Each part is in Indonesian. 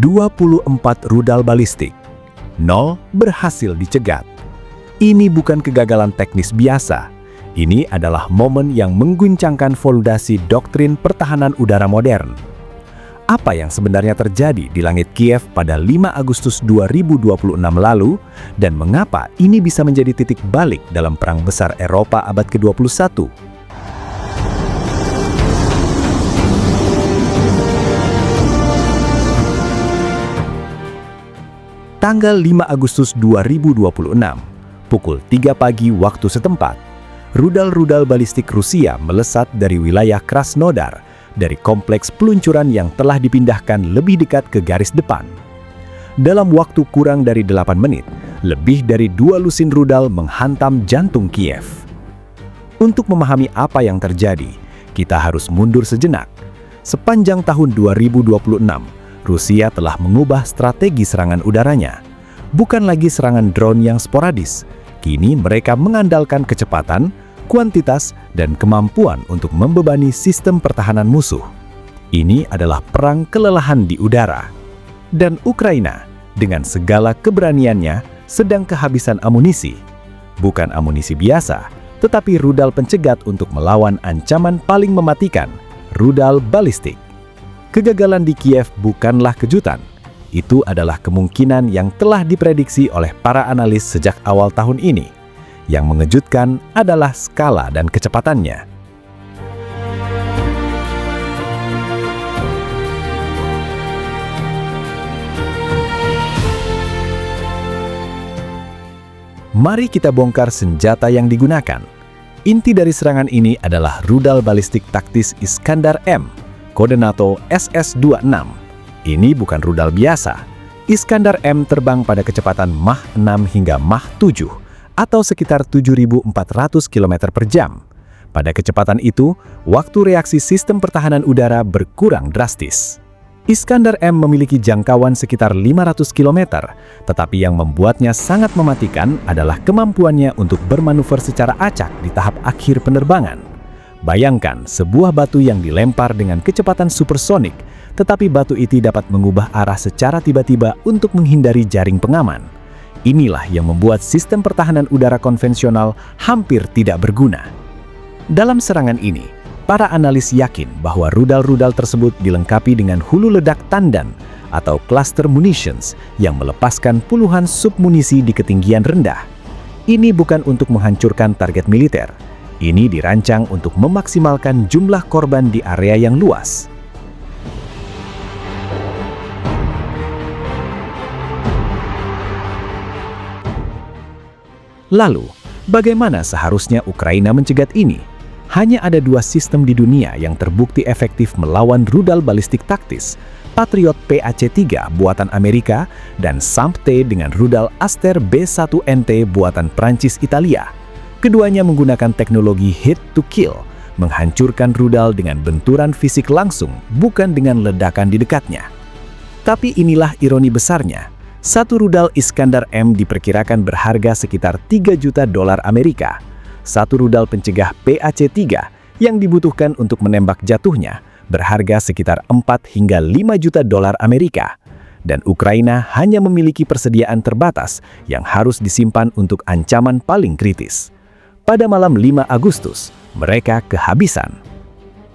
24 rudal balistik. 0 berhasil dicegat. Ini bukan kegagalan teknis biasa. Ini adalah momen yang mengguncangkan fondasi doktrin pertahanan udara modern. Apa yang sebenarnya terjadi di langit Kiev pada 5 Agustus 2026 lalu, dan mengapa ini bisa menjadi titik balik dalam Perang Besar Eropa abad ke-21? Tanggal 5 Agustus 2026, pukul 3 pagi waktu setempat, rudal-rudal balistik Rusia melesat dari wilayah Krasnodar dari kompleks peluncuran yang telah dipindahkan lebih dekat ke garis depan. Dalam waktu kurang dari 8 menit, lebih dari 2 lusin rudal menghantam jantung Kiev. Untuk memahami apa yang terjadi, kita harus mundur sejenak. Sepanjang tahun 2026, Rusia telah mengubah strategi serangan udaranya. Bukan lagi serangan drone yang sporadis. Kini mereka mengandalkan kecepatan, kuantitas, dan kemampuan untuk membebani sistem pertahanan musuh. Ini adalah perang kelelahan di udara. Dan Ukraina, dengan segala keberaniannya, sedang kehabisan amunisi. Bukan amunisi biasa, tetapi rudal pencegat untuk melawan ancaman paling mematikan, rudal balistik. Kegagalan di Kiev bukanlah kejutan. Itu adalah kemungkinan yang telah diprediksi oleh para analis sejak awal tahun ini. Yang mengejutkan adalah skala dan kecepatannya. Mari kita bongkar senjata yang digunakan. Inti dari serangan ini adalah rudal balistik taktis Iskandar-M, kode NATO SS-26. Ini bukan rudal biasa. Iskandar-M terbang pada kecepatan Mach 6 hingga Mach 7, atau sekitar 7.400 km per jam. Pada kecepatan itu, waktu reaksi sistem pertahanan udara berkurang drastis. Iskandar-M memiliki jangkauan sekitar 500 km, tetapi yang membuatnya sangat mematikan adalah kemampuannya untuk bermanuver secara acak di tahap akhir penerbangan. Bayangkan sebuah batu yang dilempar dengan kecepatan supersonik, tetapi batu itu dapat mengubah arah secara tiba-tiba untuk menghindari jaring pengaman. Inilah yang membuat sistem pertahanan udara konvensional hampir tidak berguna. Dalam serangan ini, para analis yakin bahwa rudal-rudal tersebut dilengkapi dengan hulu ledak tandan atau cluster munitions yang melepaskan puluhan submunisi di ketinggian rendah. Ini bukan untuk menghancurkan target militer. Ini dirancang untuk memaksimalkan jumlah korban di area yang luas. Lalu, bagaimana seharusnya Ukraina mencegat ini? Hanya ada 2 sistem di dunia yang terbukti efektif melawan rudal balistik taktis, Patriot PAC-3 buatan Amerika dan SAMP-T dengan rudal Aster B-1NT buatan Prancis Italia. Keduanya menggunakan teknologi hit to kill, menghancurkan rudal dengan benturan fisik langsung, bukan dengan ledakan di dekatnya. Tapi inilah ironi besarnya. Satu rudal Iskandar-M diperkirakan berharga sekitar 3 juta dolar Amerika. Satu rudal pencegah PAC-3 yang dibutuhkan untuk menembak jatuhnya berharga sekitar 4 hingga 5 juta dolar Amerika. Dan Ukraina hanya memiliki persediaan terbatas yang harus disimpan untuk ancaman paling kritis. Pada malam 5 Agustus, mereka kehabisan.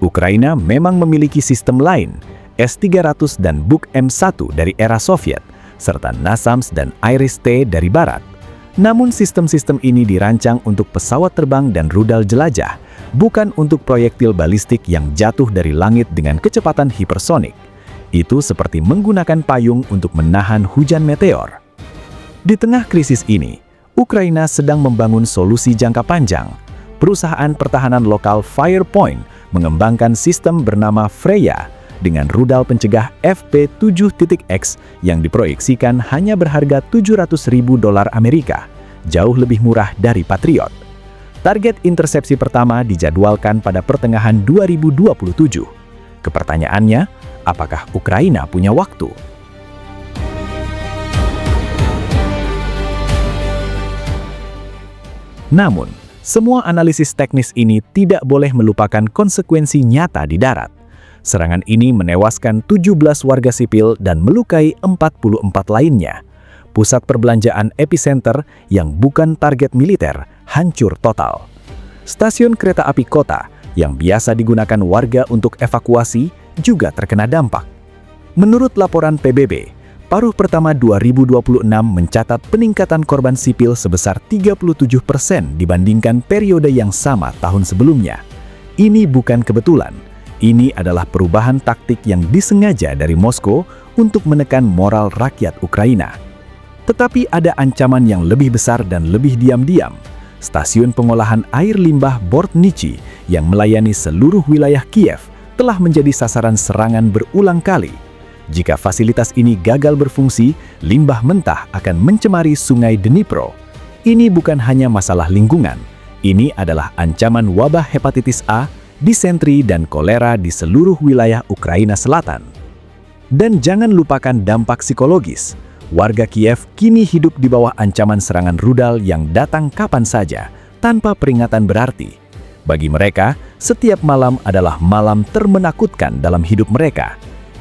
Ukraina memang memiliki sistem lain, S-300 dan Buk M1 dari era Soviet, serta NASAMS dan IRIS-T dari Barat. Namun sistem-sistem ini dirancang untuk pesawat terbang dan rudal jelajah, bukan untuk proyektil balistik yang jatuh dari langit dengan kecepatan hipersonik. Itu seperti menggunakan payung untuk menahan hujan meteor. Di tengah krisis ini, Ukraina sedang membangun solusi jangka panjang. Perusahaan pertahanan lokal Firepoint mengembangkan sistem bernama Freya dengan rudal pencegah FP7.X yang diproyeksikan hanya berharga 700.000 dolar Amerika, jauh lebih murah dari Patriot. Target intersepsi pertama dijadwalkan pada pertengahan 2027. Kepertanyaannya, apakah Ukraina punya waktu? Namun, semua analisis teknis ini tidak boleh melupakan konsekuensi nyata di darat. Serangan ini menewaskan 17 warga sipil dan melukai 44 lainnya. Pusat perbelanjaan epicenter yang bukan target militer hancur total. Stasiun kereta api kota yang biasa digunakan warga untuk evakuasi juga terkena dampak. Menurut laporan PBB, paruh pertama 2026 mencatat peningkatan korban sipil sebesar 37% dibandingkan periode yang sama tahun sebelumnya. Ini bukan kebetulan. Ini adalah perubahan taktik yang disengaja dari Moskow untuk menekan moral rakyat Ukraina. Tetapi ada ancaman yang lebih besar dan lebih diam-diam. Stasiun pengolahan air limbah Bortnichi yang melayani seluruh wilayah Kiev telah menjadi sasaran serangan berulang kali. Jika fasilitas ini gagal berfungsi, limbah mentah akan mencemari sungai Dnipro. Ini bukan hanya masalah lingkungan. Ini adalah ancaman wabah hepatitis A, disentri dan kolera di seluruh wilayah Ukraina Selatan. Dan jangan lupakan dampak psikologis. Warga Kiev kini hidup di bawah ancaman serangan rudal yang datang kapan saja, tanpa peringatan berarti. Bagi mereka, setiap malam adalah malam termenakutkan dalam hidup mereka.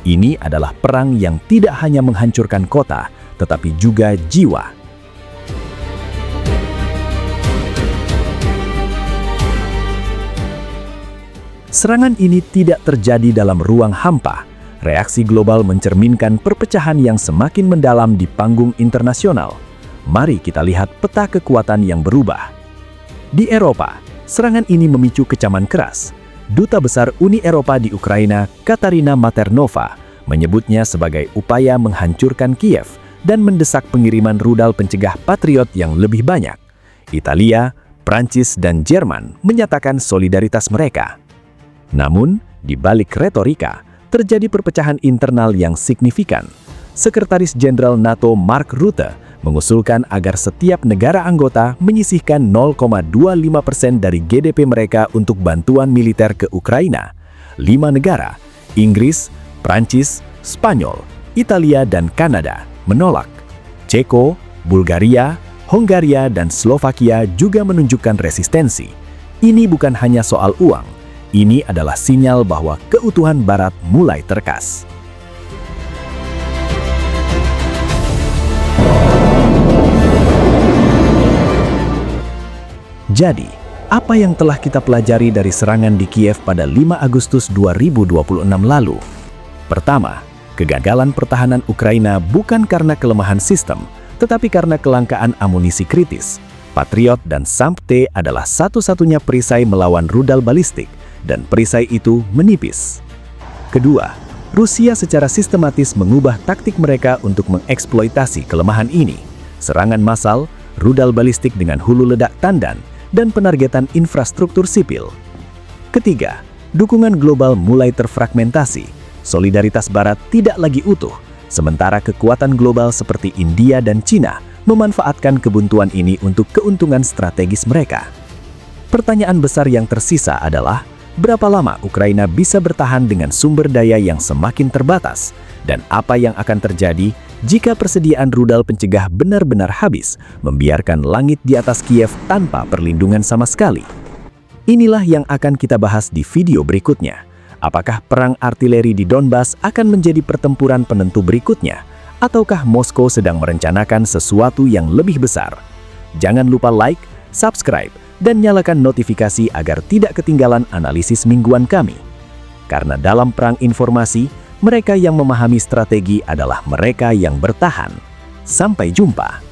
Ini adalah perang yang tidak hanya menghancurkan kota, tetapi juga jiwa. Serangan ini tidak terjadi dalam ruang hampa. Reaksi global mencerminkan perpecahan yang semakin mendalam di panggung internasional. Mari kita lihat peta kekuatan yang berubah. Di Eropa, serangan ini memicu kecaman keras. Duta Besar Uni Eropa di Ukraina, Katarina Maternova, menyebutnya sebagai upaya menghancurkan Kiev dan mendesak pengiriman rudal pencegah Patriot yang lebih banyak. Italia, Prancis, dan Jerman menyatakan solidaritas mereka. Namun, di balik retorika, terjadi perpecahan internal yang signifikan. Sekretaris Jenderal NATO Mark Rutte mengusulkan agar setiap negara anggota menyisihkan 0,25% dari GDP mereka untuk bantuan militer ke Ukraina. 5 negara, Inggris, Prancis, Spanyol, Italia, dan Kanada, menolak. Ceko, Bulgaria, Hongaria, dan Slovakia juga menunjukkan resistensi. Ini bukan hanya soal uang. Ini adalah sinyal bahwa keutuhan Barat mulai terkas. Jadi, apa yang telah kita pelajari dari serangan di Kiev pada 5 Agustus 2026 lalu? Pertama, kegagalan pertahanan Ukraina bukan karena kelemahan sistem, tetapi karena kelangkaan amunisi kritis. Patriot dan SAM-T adalah satu-satunya perisai melawan rudal balistik, dan perisai itu menipis. Kedua, Rusia secara sistematis mengubah taktik mereka untuk mengeksploitasi kelemahan ini. Serangan massal, rudal balistik dengan hulu ledak tandan, dan penargetan infrastruktur sipil. Ketiga, dukungan global mulai terfragmentasi. Solidaritas Barat tidak lagi utuh, sementara kekuatan global seperti India dan Cina memanfaatkan kebuntuan ini untuk keuntungan strategis mereka. Pertanyaan besar yang tersisa adalah, berapa lama Ukraina bisa bertahan dengan sumber daya yang semakin terbatas? Dan apa yang akan terjadi jika persediaan rudal pencegah benar-benar habis, membiarkan langit di atas Kiev tanpa perlindungan sama sekali? Inilah yang akan kita bahas di video berikutnya. Apakah perang artileri di Donbas akan menjadi pertempuran penentu berikutnya? Ataukah Moskow sedang merencanakan sesuatu yang lebih besar? Jangan lupa like, subscribe, dan nyalakan notifikasi agar tidak ketinggalan analisis mingguan kami. Karena dalam perang informasi, mereka yang memahami strategi adalah mereka yang bertahan. Sampai jumpa.